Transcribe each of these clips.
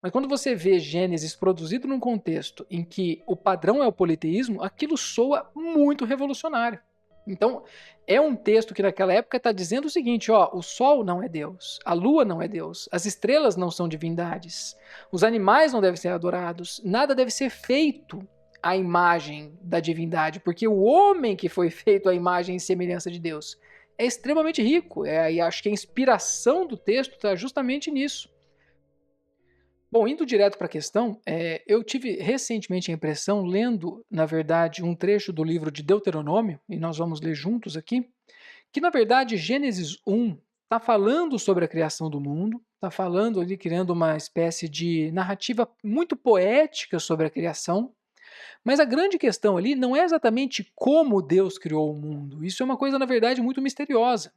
Mas quando você vê Gênesis produzido num contexto em que o padrão é o politeísmo, aquilo soa muito revolucionário. Então, é um texto que naquela época está dizendo o seguinte, ó, o sol não é Deus, a lua não é Deus, as estrelas não são divindades, os animais não devem ser adorados, nada deve ser feito à imagem da divindade, porque o homem que foi feito à imagem e semelhança de Deus é extremamente rico, e acho que a inspiração do texto está justamente nisso. Bom, indo direto para a questão, eu tive recentemente a impressão, lendo, na verdade, um trecho do livro de Deuteronômio, e nós vamos ler juntos aqui, que na verdade Gênesis 1 está falando sobre a criação do mundo, está falando ali, criando uma espécie de narrativa muito poética sobre a criação, mas a grande questão ali não é exatamente como Deus criou o mundo, isso é uma coisa, na verdade, muito misteriosa.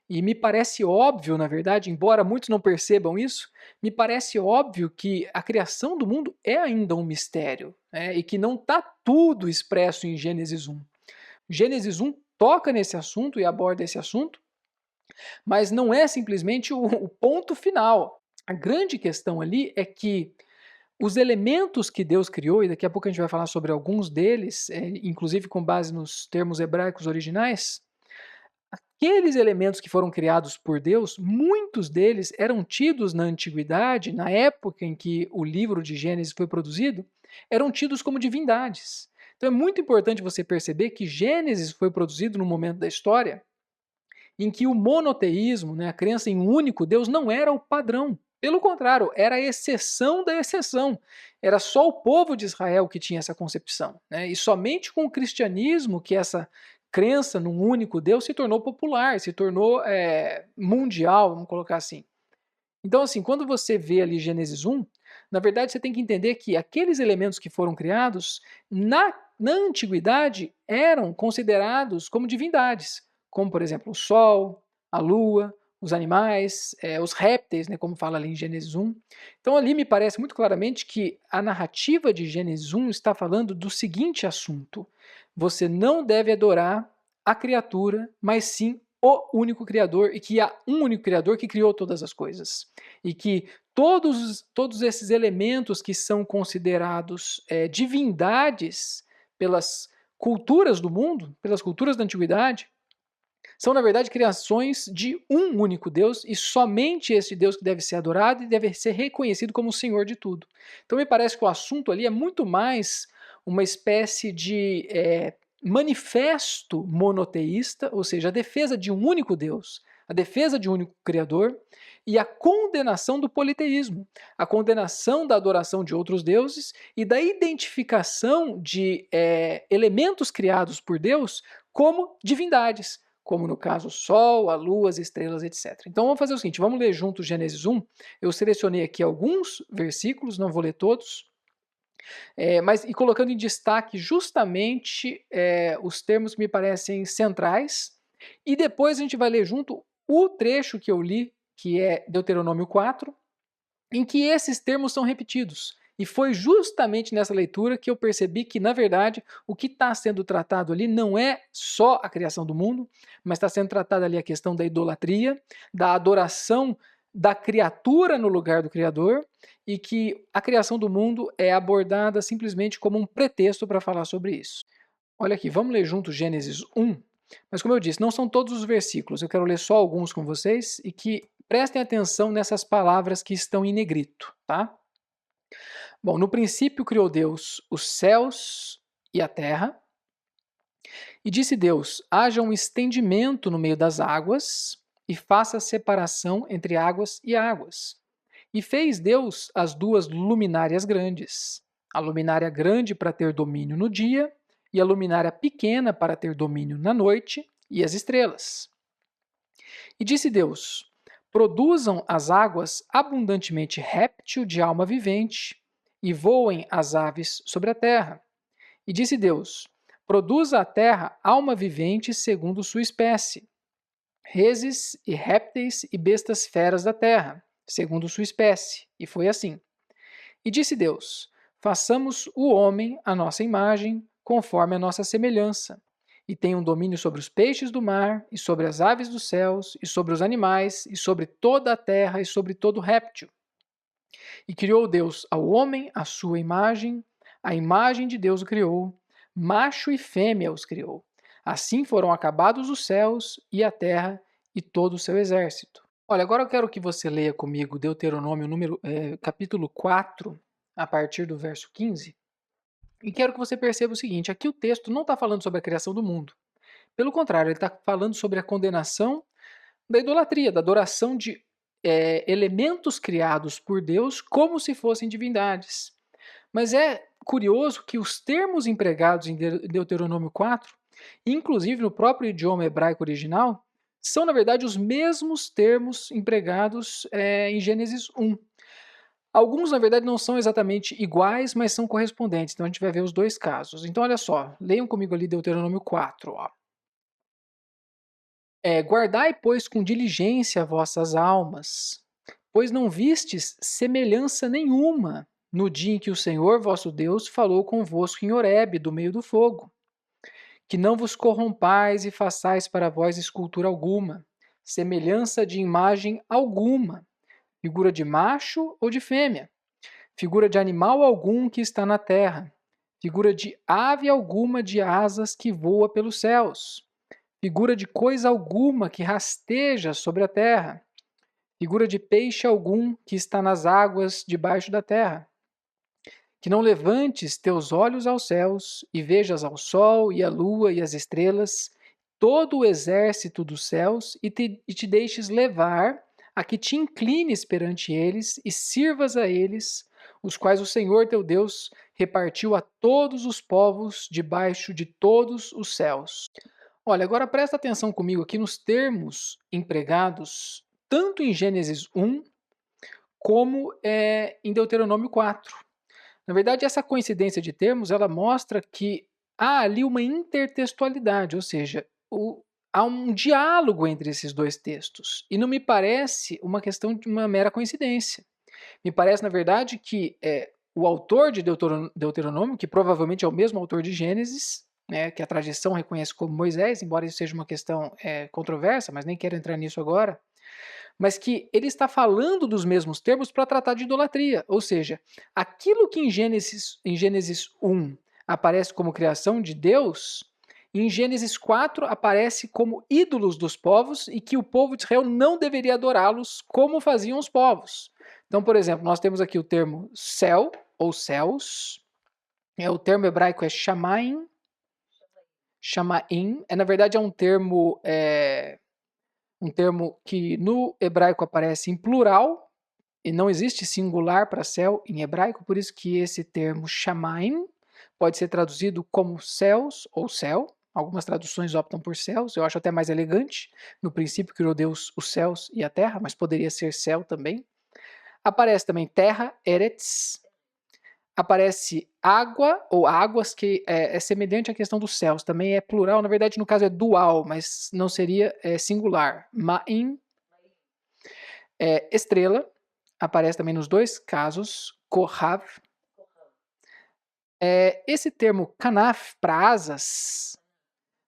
E me parece óbvio, na verdade, embora muitos não percebam isso, me parece óbvio que a criação do mundo é ainda um mistério, né? E que não está tudo expresso em Gênesis 1. Gênesis 1 toca nesse assunto e aborda esse assunto, mas não é simplesmente o ponto final. A grande questão ali é que os elementos que Deus criou, e daqui a pouco a gente vai falar sobre alguns deles, inclusive com base nos termos hebraicos originais, aqueles elementos que foram criados por Deus, muitos deles eram tidos na antiguidade, na época em que o livro de Gênesis foi produzido, eram tidos como divindades. Então é muito importante você perceber que Gênesis foi produzido num momento da história em que o monoteísmo, né, a crença em um único Deus, não era o padrão. Pelo contrário, era a exceção da exceção. Era só o povo de Israel que tinha essa concepção, né? E somente com o cristianismo que essa crença num único Deus se tornou popular, se tornou mundial, vamos colocar assim. Então, assim, quando você vê ali Gênesis 1, na verdade você tem que entender que aqueles elementos que foram criados na antiguidade eram considerados como divindades, como, por exemplo, o sol, a lua, os animais, os répteis, né, como fala ali em Gênesis 1. Então, ali me parece muito claramente que a narrativa de Gênesis 1 está falando do seguinte assunto: você não deve adorar a criatura, mas sim o único Criador, e que há um único Criador que criou todas as coisas. E que todos esses elementos que são considerados divindades pelas culturas do mundo, pelas culturas da antiguidade, são, na verdade, criações de um único Deus, e somente esse Deus que deve ser adorado e deve ser reconhecido como o Senhor de tudo. Então me parece que o assunto ali é muito mais uma espécie de manifesto monoteísta, ou seja, a defesa de um único Deus, a defesa de um único Criador, e a condenação do politeísmo, a condenação da adoração de outros deuses e da identificação de elementos criados por Deus como divindades, como no caso o Sol, a Lua, as estrelas, etc. Então vamos fazer o seguinte, vamos ler juntos Gênesis 1. Eu selecionei aqui alguns versículos, não vou ler todos, mas e colocando em destaque justamente os termos que me parecem centrais, e depois a gente vai ler junto o trecho que eu li, que é Deuteronômio 4, em que esses termos são repetidos. E foi justamente nessa leitura que eu percebi que, na verdade, o que está sendo tratado ali não é só a criação do mundo, mas está sendo tratada ali a questão da idolatria, da adoração da criatura no lugar do Criador, e que a criação do mundo é abordada simplesmente como um pretexto para falar sobre isso. Olha aqui, vamos ler junto Gênesis 1, mas como eu disse, não são todos os versículos, eu quero ler só alguns com vocês e que prestem atenção nessas palavras que estão em negrito, tá? Bom, no princípio criou Deus os céus e a terra, e disse Deus: haja um estendimento no meio das águas, e faça separação entre águas e águas. E fez Deus as duas luminárias grandes, a luminária grande para ter domínio no dia, e a luminária pequena para ter domínio na noite, e as estrelas. E disse Deus: produzam as águas abundantemente réptil de alma vivente, e voem as aves sobre a terra. E disse Deus: produza a terra alma vivente segundo sua espécie, reses e répteis e bestas feras da terra, segundo sua espécie. E foi assim. E disse Deus: façamos o homem à nossa imagem, conforme a nossa semelhança, e tenham domínio sobre os peixes do mar, e sobre as aves dos céus, e sobre os animais, e sobre toda a terra, e sobre todo réptil. E criou Deus ao homem, à sua imagem, a imagem de Deus o criou, macho e fêmea os criou. Assim foram acabados os céus e a terra e todo o seu exército. Olha, agora eu quero que você leia comigo Deuteronômio capítulo 4, a partir do verso 15, e quero que você perceba o seguinte: aqui o texto não está falando sobre a criação do mundo. Pelo contrário, ele está falando sobre a condenação da idolatria, da adoração de elementos criados por Deus como se fossem divindades. Mas é curioso que os termos empregados em Deuteronômio 4, inclusive no próprio idioma hebraico original, são, na verdade, os mesmos termos empregados em Gênesis 1. Alguns, na verdade, não são exatamente iguais, mas são correspondentes. Então a gente vai ver os dois casos. Então, olha só, leiam comigo ali Deuteronômio 4. Ó. Guardai, pois, com diligência vossas almas, pois não vistes semelhança nenhuma no dia em que o Senhor vosso Deus falou convosco em Horebe, do meio do fogo. Que não vos corrompais e façais para vós escultura alguma, semelhança de imagem alguma, figura de macho ou de fêmea, figura de animal algum que está na terra, figura de ave alguma de asas que voa pelos céus, figura de coisa alguma que rasteja sobre a terra, figura de peixe algum que está nas águas debaixo da terra. Que não levantes teus olhos aos céus e vejas ao sol e à lua e às estrelas, todo o exército dos céus, e te deixes levar a que te inclines perante eles e sirvas a eles, os quais o Senhor teu Deus repartiu a todos os povos debaixo de todos os céus. Olha, agora presta atenção comigo aqui nos termos empregados tanto em Gênesis 1 como em Deuteronômio 4. Na verdade, essa coincidência de termos, ela mostra que há ali uma intertextualidade, ou seja, há um diálogo entre esses dois textos. E não me parece uma questão de uma mera coincidência. Me parece, na verdade, que o autor de Deuteronômio, que provavelmente é o mesmo autor de Gênesis, né, que a tradição reconhece como Moisés, embora isso seja uma questão controversa, mas nem quero entrar nisso agora, mas que ele está falando dos mesmos termos para tratar de idolatria. Ou seja, aquilo que em Gênesis 1 aparece como criação de Deus, em Gênesis 4 aparece como ídolos dos povos e que o povo de Israel não deveria adorá-los como faziam os povos. Então, por exemplo, nós temos aqui o termo céu ou céus, o termo hebraico é shamaim. Shamaim, na verdade é um termo que no hebraico aparece em plural, e não existe singular para céu em hebraico, por isso que esse termo shamaim pode ser traduzido como céus ou céu. Algumas traduções optam por céus, eu acho até mais elegante. No princípio criou Deus os céus e a terra, mas poderia ser céu também. Aparece também terra, eretz. Aparece água ou águas, que é semelhante à questão dos céus, também é plural, na verdade no caso é dual, mas não seria singular. Ma'im, estrela, aparece também nos dois casos. Kohav. Esse termo kanaf, para asas,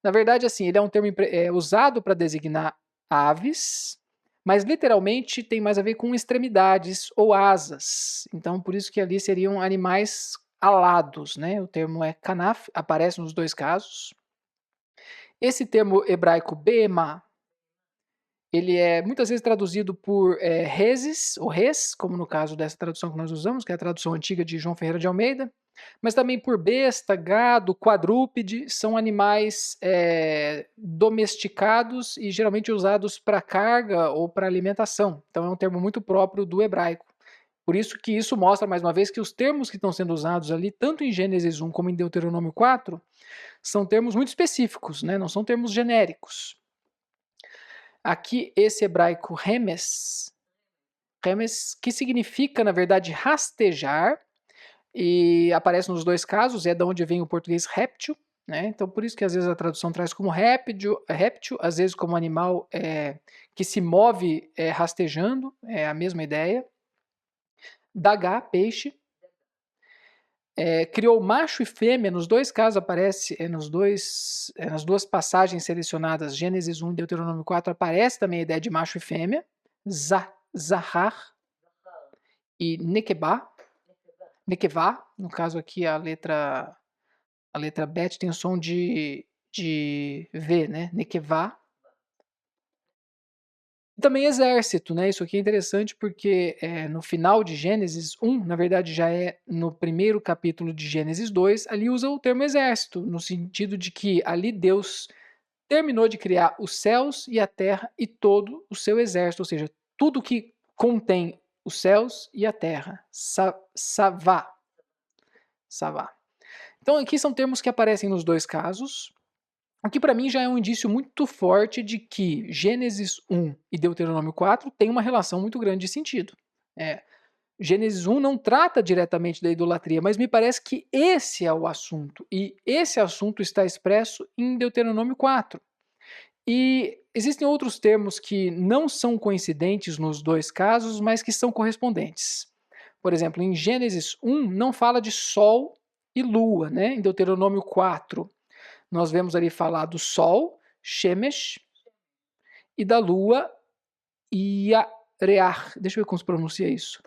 na verdade assim, ele é um termo usado para designar aves, mas literalmente tem mais a ver com extremidades ou asas. Então, por isso que ali seriam animais alados, né? O termo é kanaf, aparece nos dois casos. Esse termo hebraico beema, ele é muitas vezes traduzido por reses, ou res, como no caso dessa tradução que nós usamos, que é a tradução antiga de João Ferreira de Almeida, mas também por besta, gado, quadrúpede, são animais domesticados e geralmente usados para carga ou para alimentação. Então é um termo muito próprio do hebraico. Por isso que isso mostra, mais uma vez, que os termos que estão sendo usados ali, tanto em Gênesis 1 como em Deuteronômio 4, são termos muito específicos, né? Não são termos genéricos. Aqui, esse hebraico remes, que significa, na verdade, rastejar, e aparece nos dois casos, é da onde vem o português réptil, né? Então, por isso que às vezes a tradução traz como réptil, às vezes como animal que se move rastejando, é a mesma ideia. Dagá, peixe. Criou macho e fêmea, nos dois casos aparece, nas duas passagens selecionadas, Gênesis 1 e Deuteronômio 4, aparece também a ideia de macho e fêmea, Zahar, e Nekebá. Nekevá, no caso aqui a letra Bet tem o som de V, né? Nekevá. Também exército, né? Isso aqui é interessante porque no final de Gênesis 1, na verdade já é no primeiro capítulo de Gênesis 2, ali usa o termo exército, no sentido de que ali Deus terminou de criar os céus e a terra e todo o seu exército, ou seja, tudo que contém os céus e a terra. Savá. Savá. Então aqui são termos que aparecem nos dois casos, o que para mim já é um indício muito forte de que Gênesis 1 e Deuteronômio 4 têm uma relação muito grande de sentido. Gênesis 1 não trata diretamente da idolatria, mas me parece que esse é o assunto, e esse assunto está expresso em Deuteronômio 4. E existem outros termos que não são coincidentes nos dois casos, mas que são correspondentes. Por exemplo, em Gênesis 1 não fala de sol e lua, né? Em Deuteronômio 4 nós vemos ali falar do sol, Shemesh, e da lua, Yareach. Deixa eu ver como se pronuncia isso.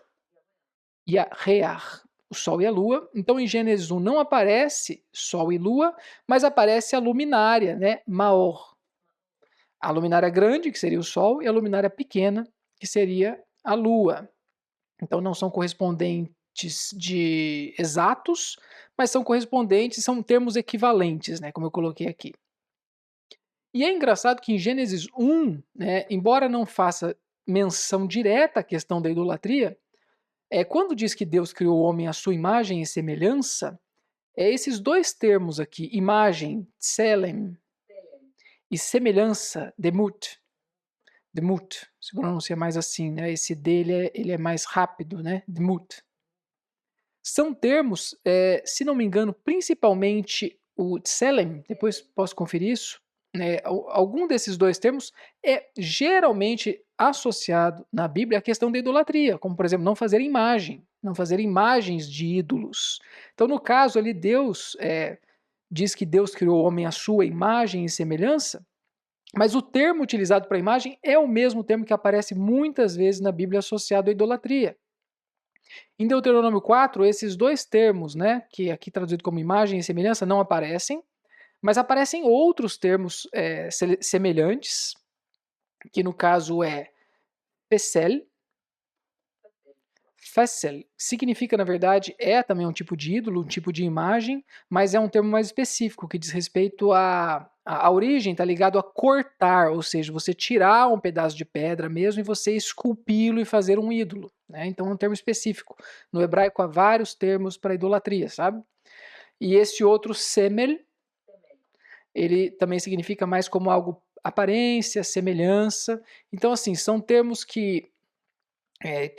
Yareach, o sol e a lua. Então em Gênesis 1 não aparece sol e lua, mas aparece a luminária, né? Maor. A luminária grande, que seria o sol, e a luminária pequena, que seria a lua. Então não são correspondentes de exatos, mas são correspondentes, são termos equivalentes, né, como eu coloquei aqui. E é engraçado que em Gênesis 1, né, embora não faça menção direta à questão da idolatria, quando diz que Deus criou o homem à sua imagem e semelhança, esses dois termos aqui, imagem, tselem, e semelhança, demut, se pronuncia mais assim, né? Esse D ele é mais rápido, né? Demut. São termos, se não me engano, principalmente o tselem, depois posso conferir isso, né? Algum desses dois termos é geralmente associado na Bíblia à questão da idolatria, como por exemplo, não fazer imagens de ídolos. Então, no caso ali, Deus diz que Deus criou o homem à sua imagem e semelhança, mas o termo utilizado para imagem é o mesmo termo que aparece muitas vezes na Bíblia associado à idolatria. Em Deuteronômio 4, esses dois termos, né, que aqui traduzido como imagem e semelhança, não aparecem, mas aparecem outros termos semelhantes, que no caso é Fessel. Fessel significa, na verdade, também um tipo de ídolo, um tipo de imagem, mas é um termo mais específico, que diz respeito a origem, está ligado a cortar, ou seja, você tirar um pedaço de pedra mesmo e você esculpi-lo e fazer um ídolo. Né? Então é um termo específico. No hebraico há vários termos para idolatria, sabe? E esse outro semel, ele também significa mais como algo, aparência, semelhança. Então, assim, são termos que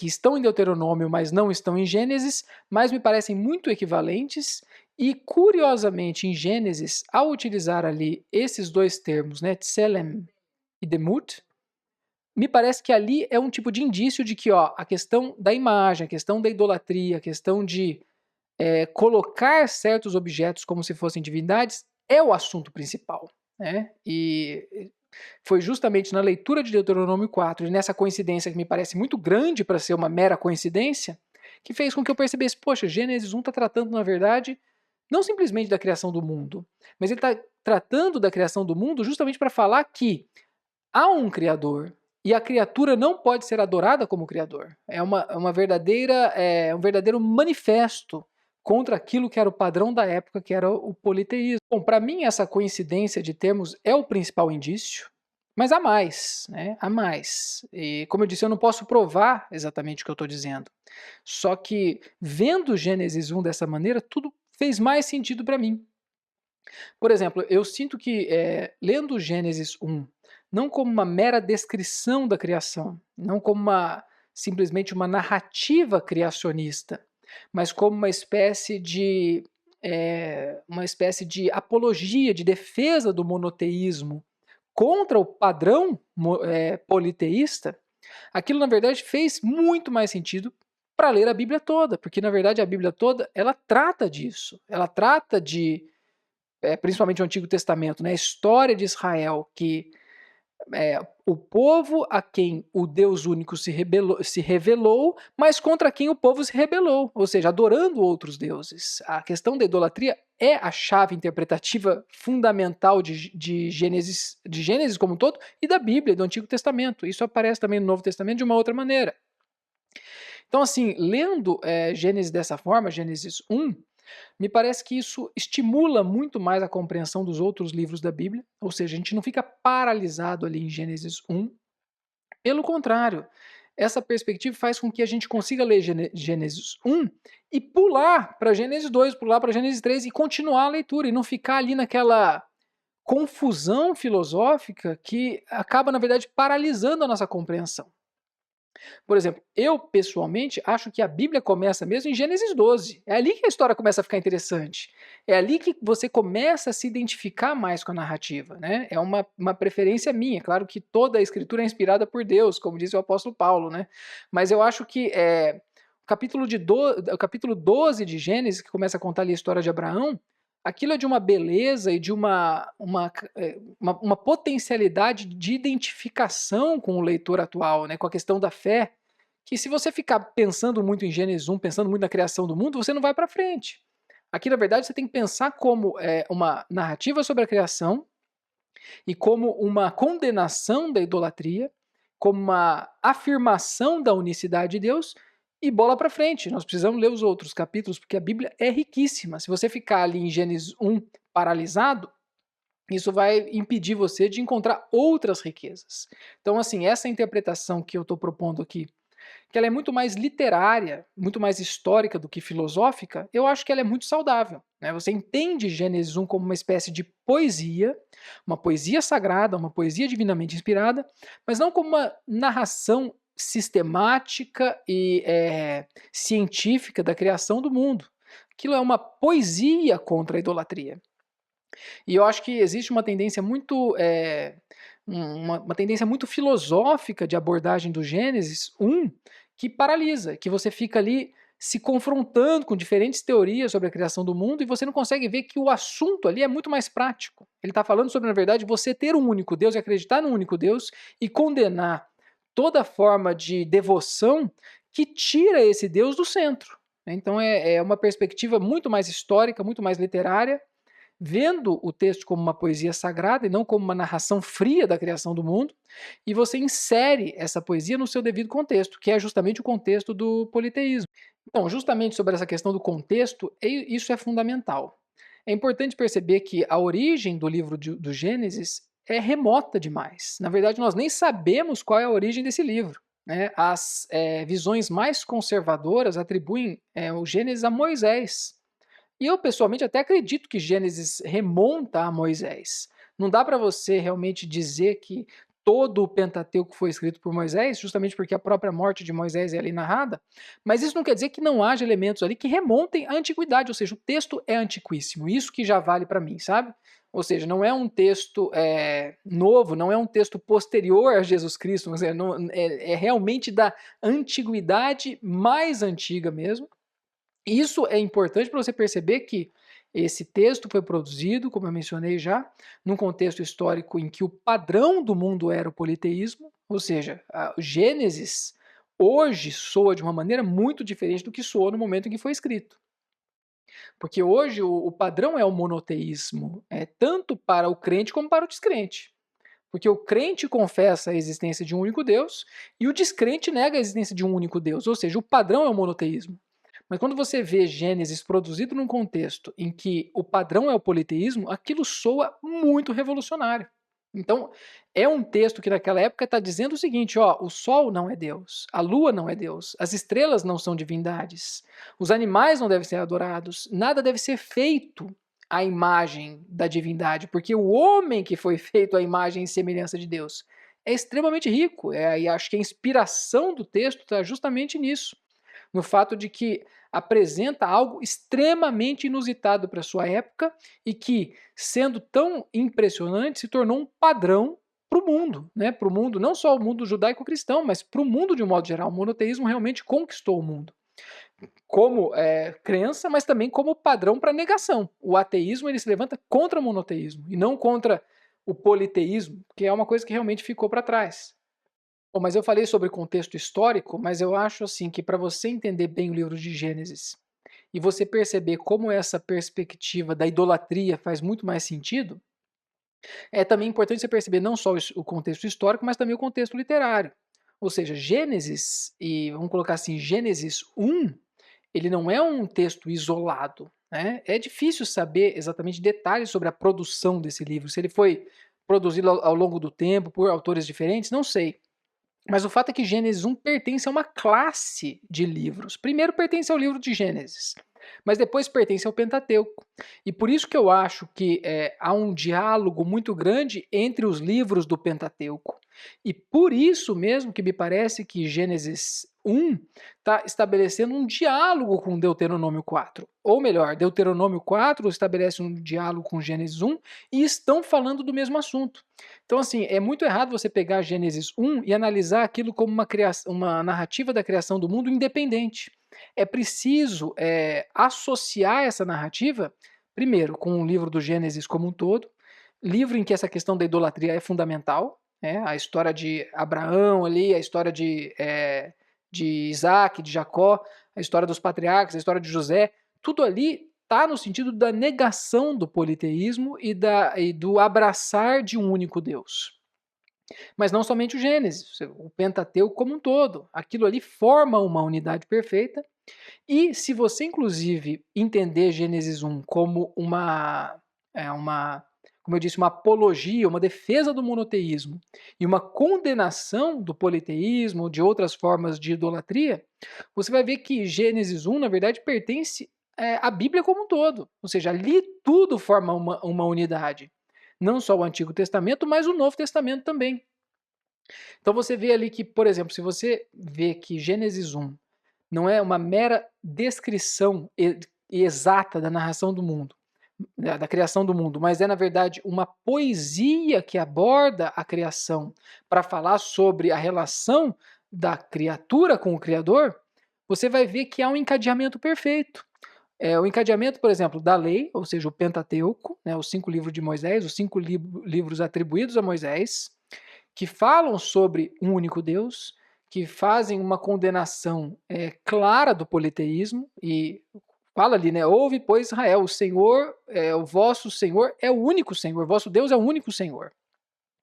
estão em Deuteronômio, mas não estão em Gênesis, mas me parecem muito equivalentes. E, curiosamente, em Gênesis, ao utilizar ali esses dois termos, né, tselem e demut, me parece que ali é um tipo de indício de que a questão da imagem, a questão da idolatria, a questão de colocar certos objetos como se fossem divindades é o assunto principal. Né? E foi justamente na leitura de Deuteronômio 4 e nessa coincidência que me parece muito grande para ser uma mera coincidência, que fez com que eu percebesse, poxa, Gênesis 1 está tratando, na verdade, não simplesmente da criação do mundo, mas ele está tratando da criação do mundo justamente para falar que há um Criador e a criatura não pode ser adorada como Criador. É um verdadeiro manifesto contra aquilo que era o padrão da época, que era o politeísmo. Bom, para mim essa coincidência de termos é o principal indício, mas há mais, né? Há mais. E como eu disse, eu não posso provar exatamente o que eu estou dizendo. Só que vendo Gênesis 1 dessa maneira, tudo fez mais sentido para mim. Por exemplo, eu sinto que lendo Gênesis 1, não como uma mera descrição da criação, não como simplesmente uma narrativa criacionista, mas como uma espécie de apologia, de defesa do monoteísmo contra o padrão politeísta, aquilo na verdade fez muito mais sentido para ler a Bíblia toda, porque na verdade a Bíblia toda ela trata disso, ela trata de principalmente o Antigo Testamento, né, a história de Israel, que o povo a quem o Deus único se revelou, mas contra quem o povo se rebelou, ou seja, adorando outros deuses. A questão da idolatria é a chave interpretativa fundamental de Gênesis como um todo e da Bíblia, do Antigo Testamento. Isso aparece também no Novo Testamento de uma outra maneira. Então, assim, lendo Gênesis dessa forma, Gênesis 1, me parece que isso estimula muito mais a compreensão dos outros livros da Bíblia, ou seja, a gente não fica paralisado ali em Gênesis 1. Pelo contrário, essa perspectiva faz com que a gente consiga ler Gênesis 1 e pular para Gênesis 2, pular para Gênesis 3 e continuar a leitura e não ficar ali naquela confusão filosófica que acaba, na verdade, paralisando a nossa compreensão. Por exemplo, eu pessoalmente acho que a Bíblia começa mesmo em Gênesis 12. É ali que a história começa a ficar interessante. É ali que você começa a se identificar mais com a narrativa, né? É uma preferência minha. Claro que toda a escritura é inspirada por Deus, como diz o apóstolo Paulo, né? Mas eu acho que o capítulo 12 de Gênesis, que começa a contar ali a história de Abraão, aquilo é de uma beleza e de uma potencialidade de identificação com o leitor atual, né, com a questão da fé, que se você ficar pensando muito em Gênesis 1, pensando muito na criação do mundo, você não vai para frente. Aqui, na verdade, você tem que pensar como uma narrativa sobre a criação e como uma condenação da idolatria, como uma afirmação da unicidade de Deus e bola para frente. Nós precisamos ler os outros capítulos porque a Bíblia é riquíssima. Se você ficar ali em Gênesis 1 paralisado, isso vai impedir você de encontrar outras riquezas. Então, assim, essa interpretação que eu estou propondo aqui, que ela é muito mais literária, muito mais histórica do que filosófica, eu acho que ela é muito saudável, né? Você entende Gênesis 1 como uma espécie de poesia, uma poesia sagrada, uma poesia divinamente inspirada, mas não como uma narração sistemática e científica da criação do mundo. Aquilo é uma poesia contra a idolatria. E eu acho que existe uma tendência muito uma tendência muito filosófica de abordagem do Gênesis 1 que paralisa, que você fica ali se confrontando com diferentes teorias sobre a criação do mundo e você não consegue ver que o assunto ali é muito mais prático. Ele está falando sobre, na verdade, você ter um único Deus e acreditar num único Deus e condenar toda forma de devoção que tira esse Deus do centro. Então é uma perspectiva muito mais histórica, muito mais literária, vendo o texto como uma poesia sagrada e não como uma narração fria da criação do mundo, e você insere essa poesia no seu devido contexto, que é justamente o contexto do politeísmo. Então, justamente sobre essa questão do contexto, isso é fundamental. É importante perceber que a origem do livro do Gênesis é remota demais. Na verdade, nós nem sabemos qual é a origem desse livro, né? As visões mais conservadoras atribuem o Gênesis a Moisés. E eu, pessoalmente, até acredito que Gênesis remonta a Moisés. Não dá para você realmente dizer que todo o Pentateuco foi escrito por Moisés, justamente porque a própria morte de Moisés é ali narrada, mas isso não quer dizer que não haja elementos ali que remontem à antiguidade, ou seja, o texto é antiquíssimo, isso que já vale para mim, sabe? Ou seja, não é um texto novo, não é um texto posterior a Jesus Cristo, é realmente da antiguidade mais antiga mesmo. Isso é importante para você perceber que esse texto foi produzido, como eu mencionei já, num contexto histórico em que o padrão do mundo era o politeísmo, ou seja, o Gênesis hoje soa de uma maneira muito diferente do que soou no momento em que foi escrito. Porque hoje o padrão é o monoteísmo, tanto para o crente como para o descrente. Porque o crente confessa a existência de um único Deus e o descrente nega a existência de um único Deus, ou seja, o padrão é o monoteísmo. Mas quando você vê Gênesis produzido num contexto em que o padrão é o politeísmo, aquilo soa muito revolucionário. Então, é um texto que naquela época está dizendo o seguinte, ó, o sol não é Deus, a lua não é Deus, as estrelas não são divindades, os animais não devem ser adorados, nada deve ser feito à imagem da divindade, porque o homem que foi feito à imagem e semelhança de Deus é extremamente rico, e acho que a inspiração do texto está justamente nisso, no fato de que apresenta algo extremamente inusitado para sua época e que, sendo tão impressionante, se tornou um padrão para o mundo, né? Para o mundo, não só o mundo judaico-cristão, mas para o mundo de um modo geral. O monoteísmo realmente conquistou o mundo como crença, mas também como padrão para negação. O ateísmo ele se levanta contra o monoteísmo e não contra o politeísmo, que é uma coisa que realmente ficou para trás. Bom, mas eu falei sobre contexto histórico, mas eu acho assim que para você entender bem o livro de Gênesis e você perceber como essa perspectiva da idolatria faz muito mais sentido, é também importante você perceber não só o contexto histórico, mas também o contexto literário. Ou seja, Gênesis, e vamos colocar assim, Gênesis 1, ele não é um texto isolado, né? É difícil saber exatamente detalhes sobre a produção desse livro. Se ele foi produzido ao longo do tempo por autores diferentes, não sei. Mas o fato é que Gênesis 1 pertence a uma classe de livros. Primeiro pertence ao livro de Gênesis, mas depois pertence ao Pentateuco. E por isso que eu acho que há um diálogo muito grande entre os livros do Pentateuco. E por isso mesmo que me parece que Gênesis 1 está estabelecendo um diálogo com Deuteronômio 4. Ou melhor, Deuteronômio 4 estabelece um diálogo com Gênesis 1 e estão falando do mesmo assunto. Então, assim, é muito errado você pegar Gênesis 1 e analisar aquilo como uma narrativa da criação do mundo independente. É preciso associar essa narrativa, primeiro, com o livro do Gênesis como um todo, livro em que essa questão da idolatria é fundamental, né? A história de Abraão ali, a história de Isaac, de Jacó, a história dos patriarcas, a história de José, tudo ali está no sentido da negação do politeísmo e do abraçar de um único Deus. Mas não somente o Gênesis, o Pentateuco como um todo. Aquilo ali forma uma unidade perfeita. E se você, inclusive, entender Gênesis 1 como como eu disse, uma apologia, uma defesa do monoteísmo e uma condenação do politeísmo ou de outras formas de idolatria, você vai ver que Gênesis 1, na verdade, pertence à Bíblia como um todo. Ou seja, ali tudo forma uma unidade. Não só o Antigo Testamento, mas o Novo Testamento também. Então você vê ali que, por exemplo, se você vê que Gênesis 1 não é uma mera descrição exata da narração do mundo, da criação do mundo, mas é, na verdade, uma poesia que aborda a criação para falar sobre a relação da criatura com o Criador, você vai ver que há um encadeamento perfeito. O encadeamento, por exemplo, da lei, ou seja, o Pentateuco, né, os 5 livros de Moisés, os 5 livros atribuídos a Moisés, que falam sobre um único Deus, que fazem uma condenação clara do politeísmo e fala ali, né? Ouve, pois, Israel, o Senhor, o vosso Senhor é o único Senhor, vosso Deus é o único Senhor.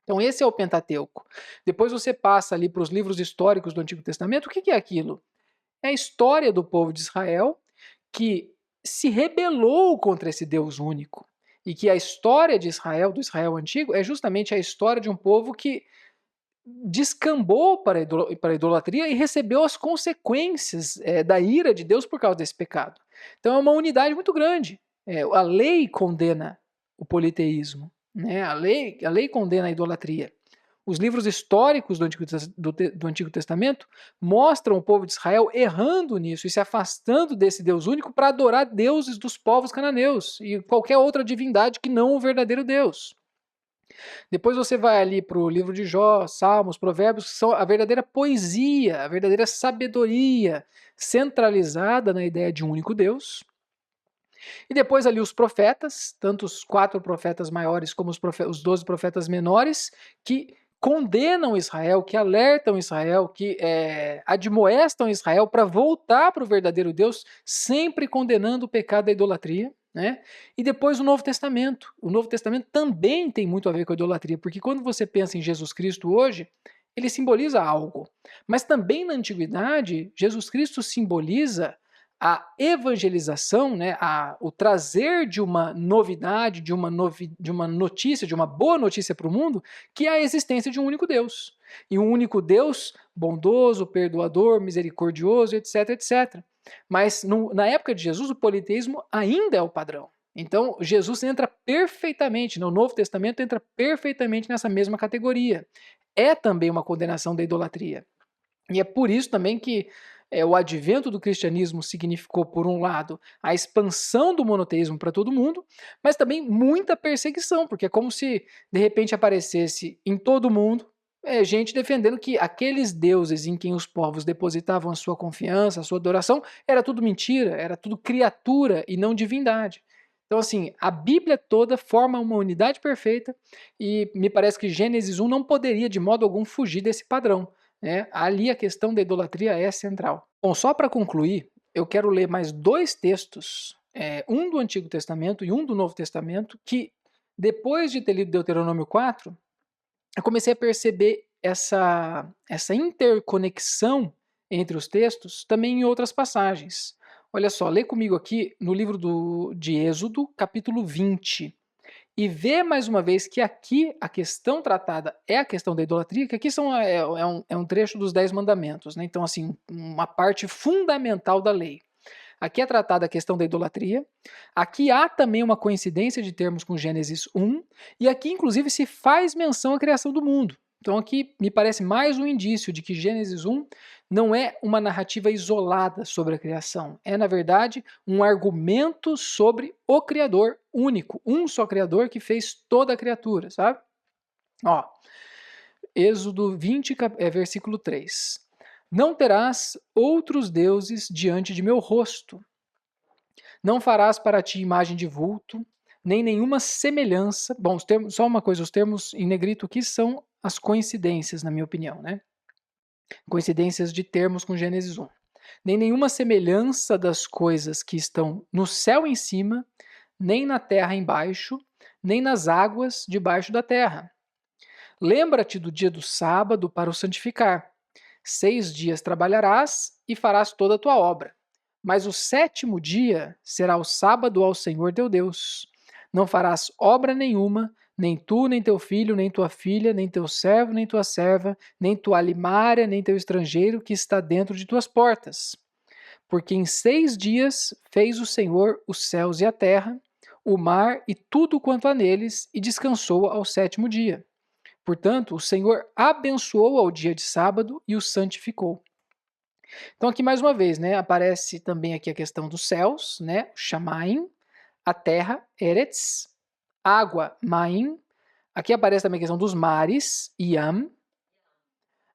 Então esse é o Pentateuco. Depois você passa ali para os livros históricos do Antigo Testamento, o que é aquilo? É a história do povo de Israel que se rebelou contra esse Deus único. E que a história de Israel, do Israel antigo, é justamente a história de um povo que descambou para a idolatria e recebeu as consequências da ira de Deus por causa desse pecado. Então é uma unidade muito grande. A lei condena o politeísmo, né? A lei condena a idolatria. Os livros históricos do Antigo Testamento mostram o povo de Israel errando nisso e se afastando desse Deus único para adorar deuses dos povos cananeus e qualquer outra divindade que não o verdadeiro Deus. Depois você vai ali para o livro de Jó, Salmos, Provérbios, que são a verdadeira poesia, a verdadeira sabedoria centralizada na ideia de um único Deus. E depois ali os profetas, tanto os 4 profetas maiores como os 12 profetas menores, que condenam Israel, que alertam Israel, que admoestam Israel para voltar para o verdadeiro Deus, sempre condenando o pecado da idolatria. Né? E depois o Novo Testamento. O Novo Testamento também tem muito a ver com a idolatria, porque quando você pensa em Jesus Cristo hoje, ele simboliza algo. Mas também na antiguidade, Jesus Cristo simboliza a evangelização, né, o trazer de uma novidade, de uma notícia, de uma boa notícia para o mundo, que é a existência de um único Deus. E um único Deus bondoso, perdoador, misericordioso, etc, etc. Mas na época de Jesus, o politeísmo ainda é o padrão. Então, Jesus entra perfeitamente, no Novo Testamento entra perfeitamente nessa mesma categoria. É também uma condenação da idolatria. E é por isso também que o advento do cristianismo significou, por um lado, a expansão do monoteísmo para todo mundo, mas também muita perseguição, porque é como se, de repente, aparecesse em todo mundo gente defendendo que aqueles deuses em quem os povos depositavam a sua confiança, a sua adoração, era tudo mentira, era tudo criatura e não divindade. Então, assim, a Bíblia toda forma uma unidade perfeita e me parece que Gênesis 1 não poderia de modo algum fugir desse padrão, né? Ali a questão da idolatria é central. Bom, só para concluir, eu quero ler mais dois textos, um do Antigo Testamento e um do Novo Testamento, que depois de ter lido Deuteronômio 4, eu comecei a perceber essa interconexão entre os textos também em outras passagens. Olha só, lê comigo aqui no livro de Êxodo, capítulo 20, e vê mais uma vez que aqui a questão tratada é a questão da idolatria, que aqui é um trecho dos 10 mandamentos, né? Então, assim, uma parte fundamental da lei. Aqui é tratada a questão da idolatria. Aqui há também uma coincidência de termos com Gênesis 1. E aqui, inclusive, se faz menção à criação do mundo. Então, aqui me parece mais um indício de que Gênesis 1 não é uma narrativa isolada sobre a criação. É, na verdade, um argumento sobre o Criador único. Um só Criador que fez toda a criatura, sabe? Ó, Êxodo 20, versículo 3. Não terás outros deuses diante de meu rosto. Não farás para ti imagem de vulto, nem nenhuma semelhança. Bom, só uma coisa, os termos em negrito aqui são as coincidências, na minha opinião, né? Coincidências de termos com Gênesis 1. Nem nenhuma semelhança das coisas que estão no céu em cima, nem na terra embaixo, nem nas águas debaixo da terra. Lembra-te do dia do sábado para o santificar. 6 dias trabalharás e farás toda a tua obra. Mas o 7º dia será o sábado ao Senhor teu Deus. Não farás obra nenhuma, nem tu, nem teu filho, nem tua filha, nem teu servo, nem tua serva, nem tua alimária, nem teu estrangeiro que está dentro de tuas portas. Porque em 6 dias fez o Senhor os céus e a terra, o mar e tudo quanto há neles, e descansou ao 7º dia. Portanto, o Senhor abençoou ao dia de sábado e o santificou. Então aqui mais uma vez, né, aparece também aqui a questão dos céus, né, Shamaim, a terra, Eretz, água, Maim. Aqui aparece também a questão dos mares, Yam.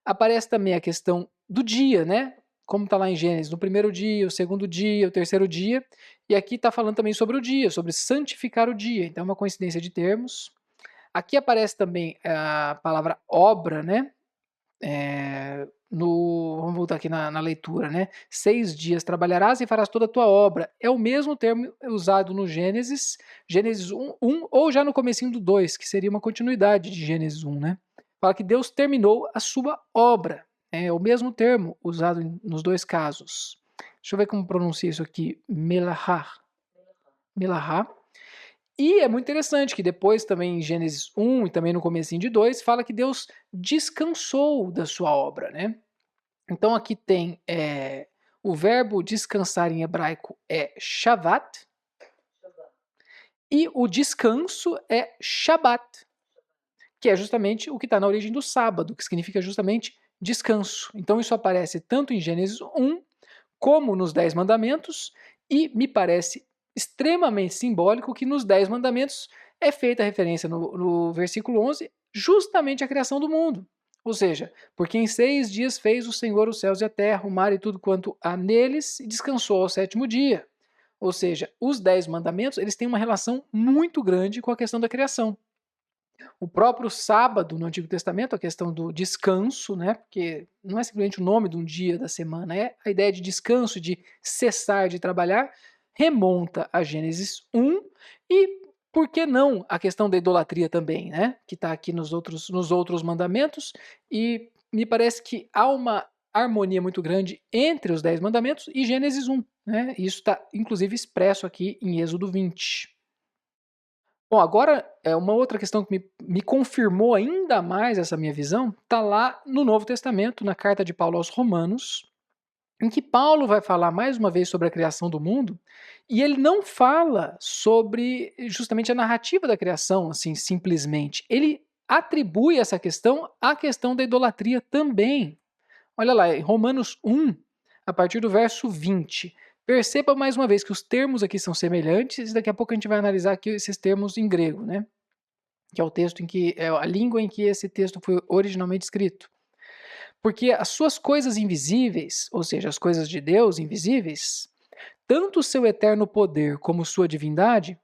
Aparece também a questão do dia, né, como está lá em Gênesis, no primeiro dia, o segundo dia, o terceiro dia. E aqui está falando também sobre o dia, sobre santificar o dia. Então é uma coincidência de termos. Aqui aparece também a palavra obra, né? Vamos voltar aqui na leitura, né? 6 dias trabalharás e farás toda a tua obra. É o mesmo termo usado no Gênesis 1 ou já no comecinho do 2, que seria uma continuidade de Gênesis 1, né? Fala que Deus terminou a sua obra. É o mesmo termo usado nos dois casos. Deixa eu ver como pronuncia isso aqui. Melahá. Melahá. E é muito interessante que depois também em Gênesis 1 e também no comecinho de 2, fala que Deus descansou da sua obra, né? Então aqui tem o verbo descansar em hebraico é shavat, e o descanso é shabat, que é justamente o que está na origem do sábado, que significa justamente descanso. Então isso aparece tanto em Gênesis 1 como nos 10 mandamentos, e me parece extremamente simbólico que nos 10 mandamentos é feita a referência no versículo 11 justamente à criação do mundo. Ou seja, porque em 6 dias fez o Senhor os céus e a terra, o mar e tudo quanto há neles, e descansou ao 7º dia. Ou seja, os 10 mandamentos eles têm uma relação muito grande com a questão da criação. O próprio sábado no Antigo Testamento, a questão do descanso, né? Porque não é simplesmente o nome de um dia da semana, é a ideia de descanso, de cessar de trabalhar, remonta a Gênesis 1 e, por que não, a questão da idolatria também, né? Que está aqui nos outros mandamentos, e me parece que há uma harmonia muito grande entre os 10 mandamentos e Gênesis 1, né? Isso está, inclusive, expresso aqui em Êxodo 20. Bom, agora, uma outra questão que me confirmou ainda mais essa minha visão, está lá no Novo Testamento, na carta de Paulo aos Romanos, em que Paulo vai falar mais uma vez sobre a criação do mundo, e ele não fala sobre justamente a narrativa da criação, assim, simplesmente. Ele atribui essa questão à questão da idolatria também. Olha lá, em Romanos 1, a partir do verso 20. Perceba mais uma vez que os termos aqui são semelhantes, e daqui a pouco a gente vai analisar aqui esses termos em grego, né? Que é o texto é a língua em que esse texto foi originalmente escrito. Porque as suas coisas invisíveis, ou seja, as coisas de Deus invisíveis, tanto o seu eterno poder como sua divindade,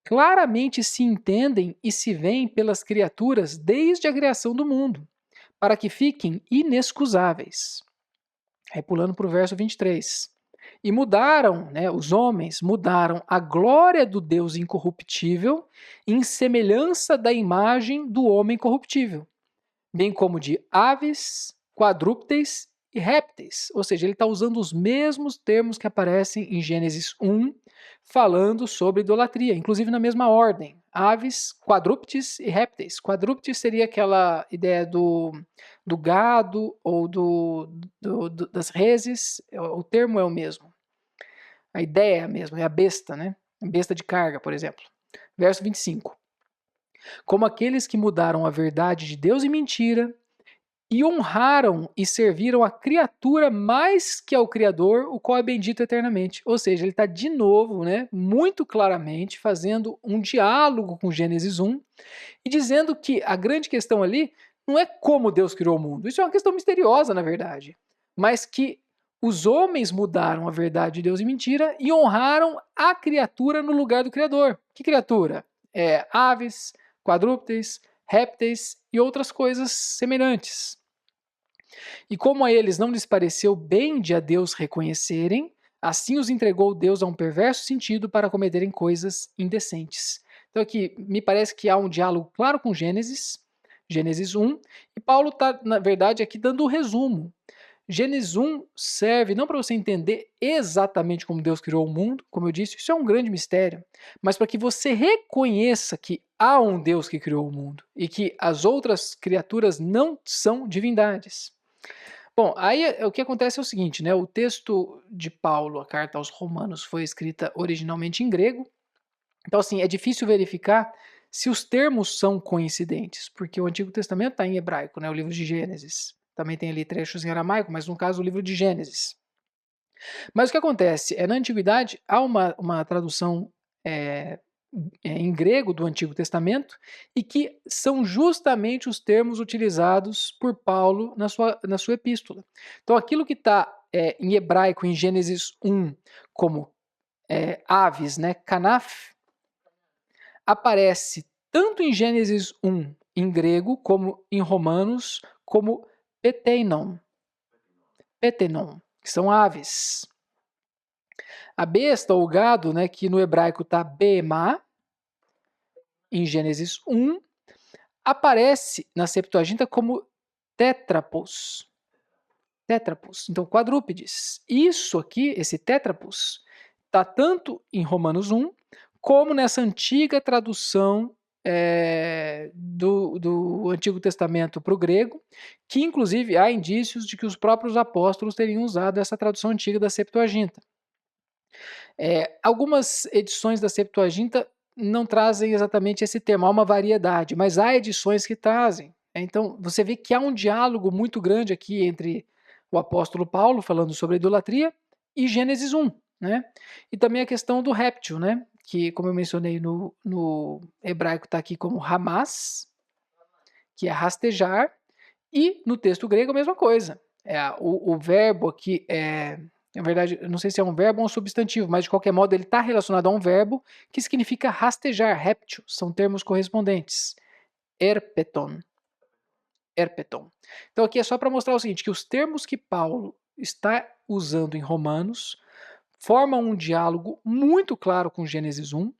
claramente se entendem e se veem pelas criaturas desde a criação do mundo, para que fiquem inexcusáveis. Aí pulando para o verso 23. E mudaram, né, os homens mudaram a glória do Deus incorruptível em semelhança da imagem do homem corruptível, bem como de aves, quadrúpedes e répteis. Ou seja, ele está usando os mesmos termos que aparecem em Gênesis 1, falando sobre idolatria, inclusive na mesma ordem. Aves, quadrúpedes e répteis. Quadrúpedes seria aquela ideia do gado ou das reses, o termo é o mesmo. A ideia é a mesma, é a besta, né? A besta de carga, por exemplo. Verso 25. Como aqueles que mudaram a verdade de Deus em mentira, e honraram e serviram a criatura mais que ao Criador, o qual é bendito eternamente. Ou seja, ele está de novo, né, muito claramente, fazendo um diálogo com Gênesis 1 e dizendo que a grande questão ali não é como Deus criou o mundo. Isso é uma questão misteriosa, na verdade. Mas que os homens mudaram a verdade de Deus em mentira e honraram a criatura no lugar do Criador. Que criatura? Aves, quadrúpedes, répteis e outras coisas semelhantes. E como a eles não lhes pareceu bem de a Deus reconhecerem, assim os entregou Deus a um perverso sentido para cometerem coisas indecentes. Então aqui me parece que há um diálogo claro com Gênesis 1, e Paulo está, na verdade, aqui dando o resumo. Gênesis 1 serve não para você entender exatamente como Deus criou o mundo, como eu disse, isso é um grande mistério, mas para que você reconheça que há um Deus que criou o mundo e que as outras criaturas não são divindades. Bom, aí o que acontece é o seguinte, né? O texto de Paulo, a carta aos Romanos, foi escrita originalmente em grego. Então, assim, é difícil verificar se os termos são coincidentes, porque o Antigo Testamento está em hebraico, né? O livro de Gênesis. Também tem ali trechos em aramaico, mas no caso o livro de Gênesis. Mas o que acontece é, na Antiguidade, há uma tradução em grego do Antigo Testamento e que são justamente os termos utilizados por Paulo na sua epístola. Então, aquilo que está em hebraico em Gênesis 1 como aves, né, kanaf, aparece tanto em Gênesis 1 em grego como em Romanos como peteinon, que são aves. A besta ou o gado, né, que no hebraico está bema, em Gênesis 1, aparece na Septuaginta como tétrapos. Tétrapos, então quadrúpedes. Isso aqui, esse tétrapos, está tanto em Romanos 1, como nessa antiga tradução do Antigo Testamento para o grego, que inclusive há indícios de que os próprios apóstolos teriam usado essa tradução antiga da Septuaginta. Algumas edições da Septuaginta não trazem exatamente esse termo, há uma variedade, mas há edições que trazem. Então, você vê que há um diálogo muito grande aqui entre o apóstolo Paulo, falando sobre a idolatria, e Gênesis 1, né? E também a questão do réptil, né? Que, como eu mencionei no hebraico, está aqui como Hamas, que é rastejar, e no texto grego a mesma coisa. O verbo aqui na verdade, eu não sei se é um verbo ou um substantivo, mas de qualquer modo ele está relacionado a um verbo que significa rastejar, réptil, são termos correspondentes. Erpeton. Erpeton. Então aqui é só para mostrar o seguinte, que os termos que Paulo está usando em Romanos formam um diálogo muito claro com Gênesis 1,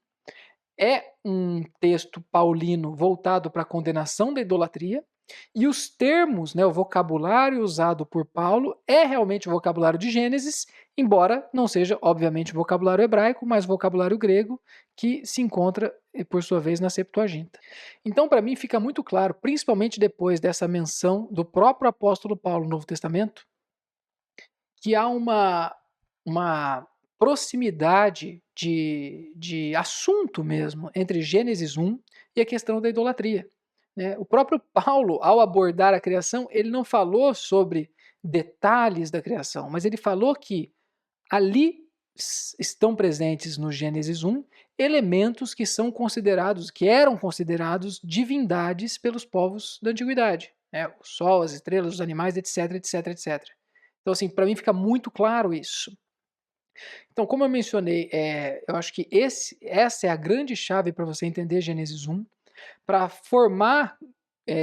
é um texto paulino voltado para a condenação da idolatria, e os termos, né, o vocabulário usado por Paulo é realmente o vocabulário de Gênesis, embora não seja, obviamente, vocabulário hebraico, mas vocabulário grego, que se encontra, por sua vez, na Septuaginta. Então, para mim, fica muito claro, principalmente depois dessa menção do próprio apóstolo Paulo no Novo Testamento, que há uma proximidade de assunto mesmo entre Gênesis 1 e a questão da idolatria. Né? O próprio Paulo, ao abordar a criação, ele não falou sobre detalhes da criação, mas ele falou que ali estão presentes no Gênesis 1 elementos que são considerados, que eram considerados divindades pelos povos da antiguidade. Né? O sol, as estrelas, os animais, etc, etc, etc. Então, assim, para mim fica muito claro isso. Então, como eu mencionei, eu acho que essa é a grande chave para você entender Gênesis 1, para formar,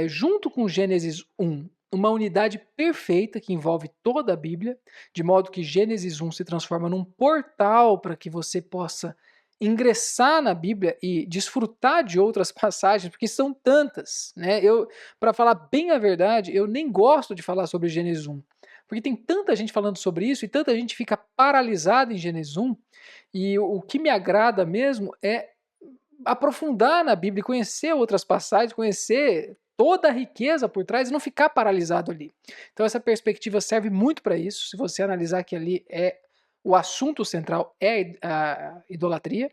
junto com Gênesis 1, uma unidade perfeita que envolve toda a Bíblia, de modo que Gênesis 1 se transforma num portal para que você possa ingressar na Bíblia e desfrutar de outras passagens, porque são tantas, né? Para falar bem a verdade, eu nem gosto de falar sobre Gênesis 1, porque tem tanta gente falando sobre isso e tanta gente fica paralisada em Gênesis 1, e o que me agrada mesmo é aprofundar na Bíblia, conhecer outras passagens, conhecer toda a riqueza por trás e não ficar paralisado ali. Então essa perspectiva serve muito para isso. Se você analisar que ali o assunto central é a idolatria.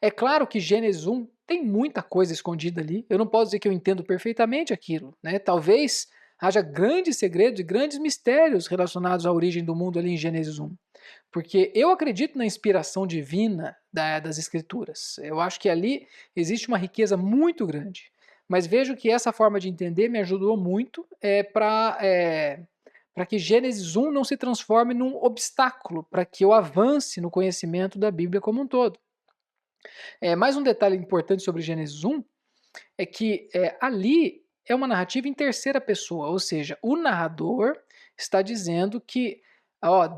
É claro que Gênesis 1 tem muita coisa escondida ali. Eu não posso dizer que eu entendo perfeitamente aquilo, né? Talvez haja grandes segredos e grandes mistérios relacionados à origem do mundo ali em Gênesis 1. Porque eu acredito na inspiração divina das Escrituras. Eu acho que ali existe uma riqueza muito grande. Mas vejo que essa forma de entender me ajudou muito para que Gênesis 1 não se transforme num obstáculo para que eu avance no conhecimento da Bíblia como um todo. Mais um detalhe importante sobre Gênesis 1 é que ali é uma narrativa em terceira pessoa, ou seja, o narrador está dizendo que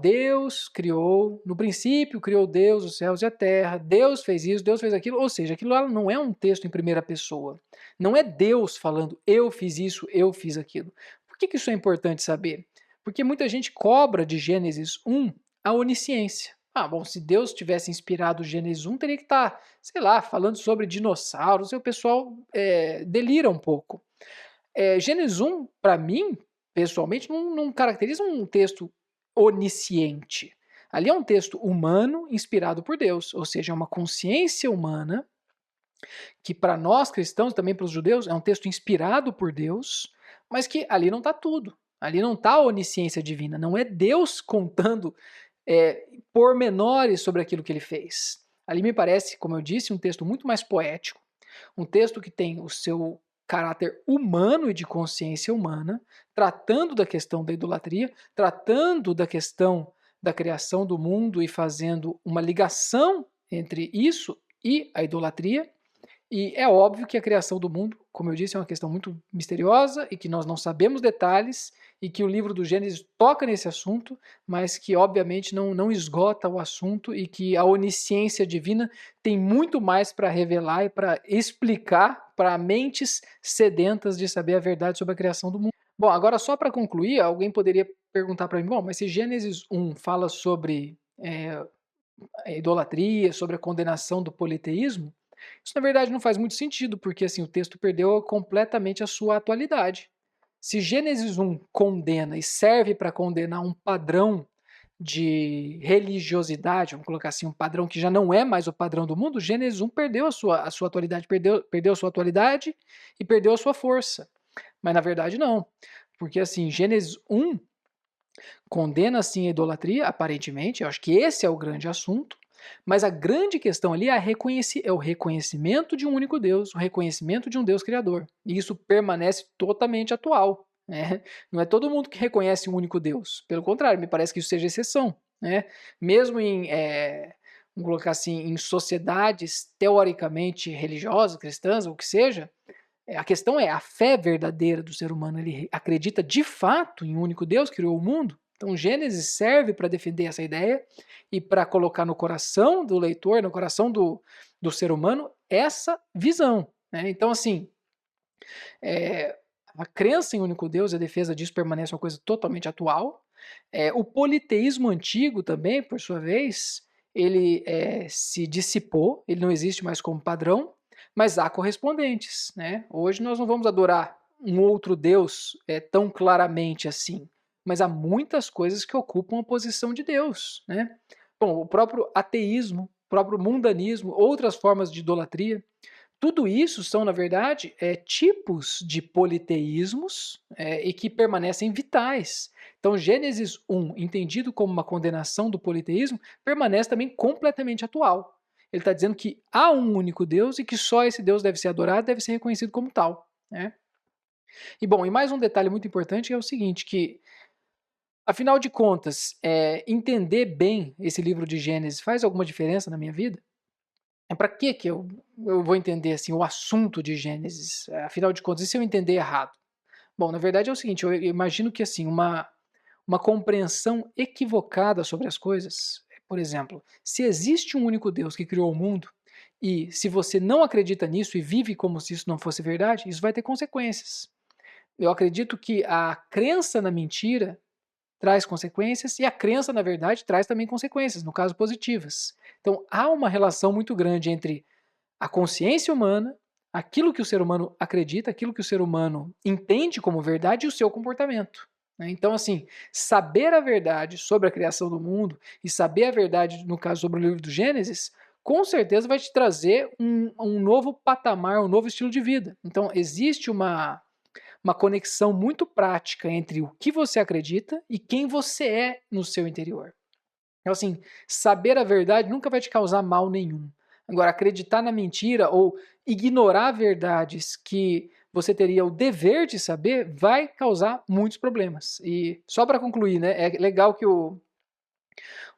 Deus criou, no princípio criou Deus os céus e a terra, Deus fez isso, Deus fez aquilo, ou seja, aquilo lá não é um texto em primeira pessoa, não é Deus falando eu fiz isso, eu fiz aquilo. Por que isso é importante saber? Porque muita gente cobra de Gênesis 1 a onisciência. Ah, bom, se Deus tivesse inspirado Gênesis 1, teria que estar, sei lá, falando sobre dinossauros, e o pessoal delira um pouco. Gênesis 1, para mim, pessoalmente, não caracteriza um texto onisciente. Ali é um texto humano inspirado por Deus, ou seja, é uma consciência humana que para nós cristãos, também para os judeus, é um texto inspirado por Deus, mas que ali não está tudo. Ali não está a onisciência divina, não é Deus contando pormenores sobre aquilo que ele fez. Ali me parece, como eu disse, um texto muito mais poético, um texto que tem o seu caráter humano e de consciência humana, tratando da questão da idolatria, tratando da questão da criação do mundo e fazendo uma ligação entre isso e a idolatria. E é óbvio que a criação do mundo, como eu disse, é uma questão muito misteriosa e que nós não sabemos detalhes e que o livro do Gênesis toca nesse assunto, mas que obviamente não esgota o assunto e que a onisciência divina tem muito mais para revelar e para explicar para mentes sedentas de saber a verdade sobre a criação do mundo. Bom, agora só para concluir, alguém poderia perguntar para mim, bom, mas se Gênesis 1 fala sobre a idolatria, sobre a condenação do politeísmo, isso na verdade não faz muito sentido, porque assim o texto perdeu completamente a sua atualidade. Se Gênesis 1 condena e serve para condenar um padrão de religiosidade, vamos colocar assim, um padrão que já não é mais o padrão do mundo, Gênesis 1 perdeu a sua atualidade, perdeu a sua atualidade e perdeu a sua força. Mas na verdade não, porque assim, Gênesis 1 condena sim a idolatria, aparentemente, eu acho que esse é o grande assunto, mas a grande questão ali é o reconhecimento de um único Deus, o reconhecimento de um Deus criador. E isso permanece totalmente atual. Né? Não é todo mundo que reconhece um único Deus. Pelo contrário, me parece que isso seja exceção. Né? Mesmo vamos colocar assim, em sociedades teoricamente religiosas, cristãs, ou o que seja, a questão é a fé verdadeira do ser humano. Ele acredita de fato em um único Deus que criou o mundo. Então, Gênesis serve para defender essa ideia e para colocar no coração do leitor, no coração do ser humano, essa visão. Né? Então, assim, a crença em um único Deus, a defesa disso permanece uma coisa totalmente atual. O politeísmo antigo também, por sua vez, ele se dissipou, ele não existe mais como padrão, mas há correspondentes. Né? Hoje nós não vamos adorar um outro Deus tão claramente assim, mas há muitas coisas que ocupam a posição de Deus. Né? Bom, o próprio ateísmo, o próprio mundanismo, outras formas de idolatria, tudo isso são, na verdade, tipos de politeísmos e que permanecem vitais. Então, Gênesis 1, entendido como uma condenação do politeísmo, permanece também completamente atual. Ele está dizendo que há um único Deus e que só esse Deus deve ser adorado, deve ser reconhecido como tal. Né? E bom, e mais um detalhe muito importante é o seguinte, que Afinal de contas, entender bem esse livro de Gênesis faz alguma diferença na minha vida? Para que eu vou entender assim o assunto de Gênesis? Afinal de contas, e se eu entender errado? Bom, na verdade é o seguinte, eu imagino que assim uma compreensão equivocada sobre as coisas, por exemplo, se existe um único Deus que criou o mundo, e se você não acredita nisso e vive como se isso não fosse verdade, isso vai ter consequências. Eu acredito que a crença na mentira traz consequências e a crença na verdade traz também consequências, no caso positivas. Então há uma relação muito grande entre a consciência humana, aquilo que o ser humano acredita, aquilo que o ser humano entende como verdade e o seu comportamento. Né? Então, assim, saber a verdade sobre a criação do mundo e saber a verdade, no caso, sobre o livro do Gênesis, com certeza vai te trazer um novo patamar, um novo estilo de vida. Então, existe uma conexão muito prática entre o que você acredita e quem você é no seu interior. Então, assim, saber a verdade nunca vai te causar mal nenhum. Agora, acreditar na mentira ou ignorar verdades que você teria o dever de saber vai causar muitos problemas. E só para concluir, né, é legal que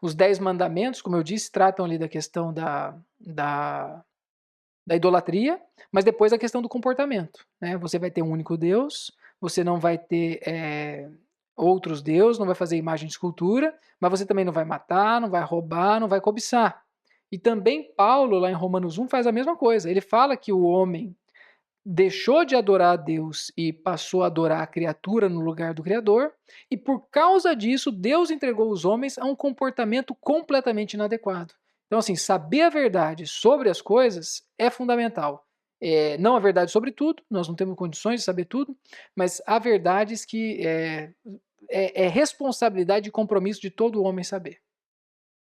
os 10 mandamentos, como eu disse, tratam ali da questão da idolatria, mas depois a questão do comportamento. Né? Você vai ter um único Deus, você não vai ter outros deuses, não vai fazer imagem de escultura, mas você também não vai matar, não vai roubar, não vai cobiçar. E também Paulo, lá em Romanos 1, faz a mesma coisa. Ele fala que o homem deixou de adorar a Deus e passou a adorar a criatura no lugar do Criador, e por causa disso, Deus entregou os homens a um comportamento completamente inadequado. Então, assim, saber a verdade sobre as coisas é fundamental. Não a verdade sobre tudo, nós não temos condições de saber tudo, mas há verdades que é responsabilidade e compromisso de todo homem saber.